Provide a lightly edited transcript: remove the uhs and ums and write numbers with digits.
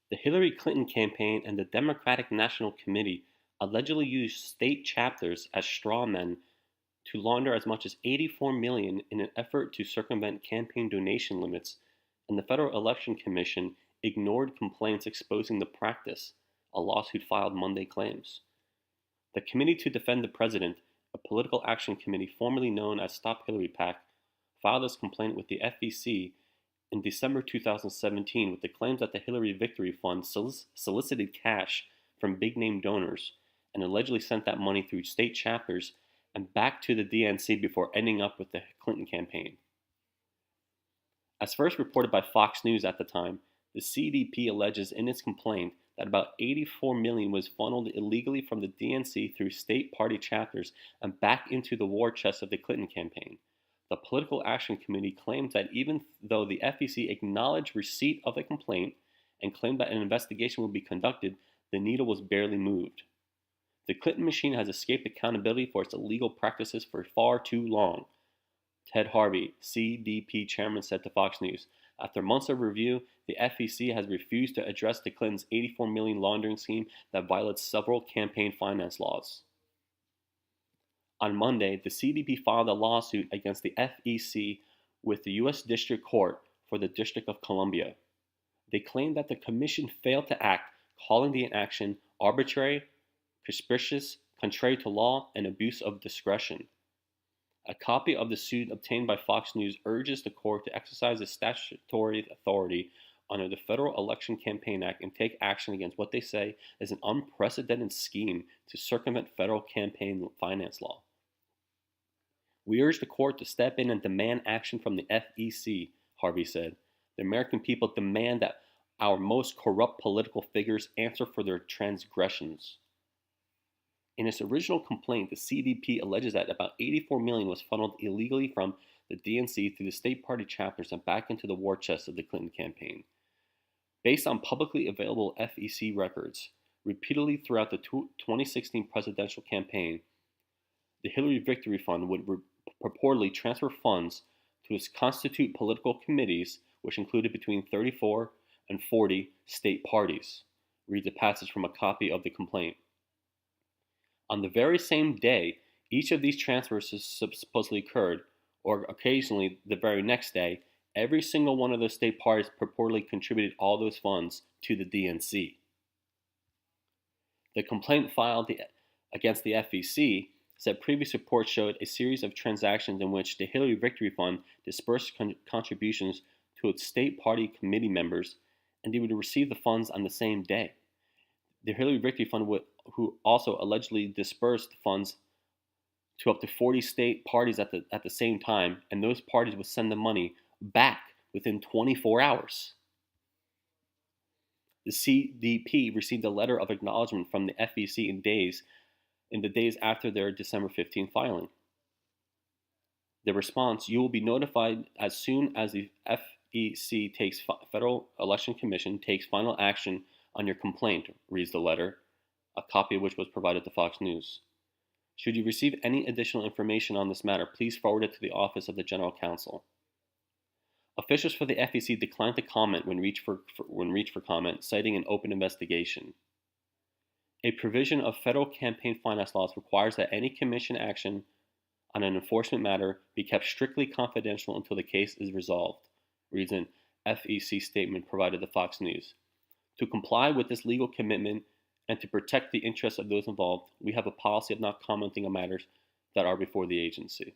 The Hillary Clinton campaign and the Democratic National Committee allegedly used state chapters as straw men to launder as much as 84 million in an effort to circumvent campaign donation limits, and the Federal Election Commission ignored complaints exposing the practice, a lawsuit filed Monday claims. The Committee to Defend the President, a political action committee formerly known as Stop Hillary PAC, filed this complaint with the FEC in December 2017 with the claims that the Hillary Victory Fund solicited cash from big-name donors and allegedly sent that money through state chapters and back to the DNC before ending up with the Clinton campaign. As first reported by Fox News at the time, the CDP alleges in its complaint that about 84 million was funneled illegally from the DNC through state party chapters and back into the war chest of the Clinton campaign. The Political Action Committee claims that even though the FEC acknowledged receipt of the complaint and claimed that an investigation will be conducted, the needle was barely moved. The Clinton machine has escaped accountability for its illegal practices for far too long, Ted Harvey, CDP chairman, said to Fox News. After months of review, the FEC has refused to address the Clintons' 84 million laundering scheme that violates several campaign finance laws. On Monday, the CDP filed a lawsuit against the FEC with the U.S. District Court for the District of Columbia. They claim that the commission failed to act, calling the inaction arbitrary, capricious, contrary to law, and abuse of discretion. A copy of the suit obtained by Fox News urges the court to exercise its statutory authority under the Federal Election Campaign Act and take action against what they say is an unprecedented scheme to circumvent federal campaign finance law. We urge the court to step in and demand action from the FEC, Harvey said. The American people demand that our most corrupt political figures answer for their transgressions. In its original complaint, the CDP alleges that about 84 million was funneled illegally from the DNC through the state party chapters and back into the war chest of the Clinton campaign. Based on publicly available FEC records, repeatedly throughout the 2016 presidential campaign, the Hillary Victory Fund would purportedly transfer funds to its constitute political committees, which included between 34 and 40 state parties, reads a passage from a copy of the complaint. On the very same day each of these transfers supposedly occurred, or occasionally the very next day, every single one of those state parties purportedly contributed all those funds to the DNC. The complaint filed against the FEC said previous reports showed a series of transactions in which the Hillary Victory Fund dispersed contributions to its state party committee members, and they would receive the funds on the same day. The Hillary Victory Fund who also allegedly dispersed funds to up to 40 state parties at the same time, and those parties would send the money back within 24 hours. The CDP received a letter of acknowledgement from the FEC in the days after their December 15 filing. The response: "You will be notified as soon as the FEC Federal Election Commission takes final action on your complaint," reads the letter, a copy of which was provided to Fox News. "Should you receive any additional information on this matter, please forward it to the Office of the General Counsel." Officials for the FEC declined to comment when reached for comment, citing an open investigation. A provision of federal campaign finance laws requires that any commission action on an enforcement matter be kept strictly confidential until the case is resolved, reads an FEC statement provided to Fox News. To comply with this legal commitment and to protect the interests of those involved, we have a policy of not commenting on matters that are before the agency.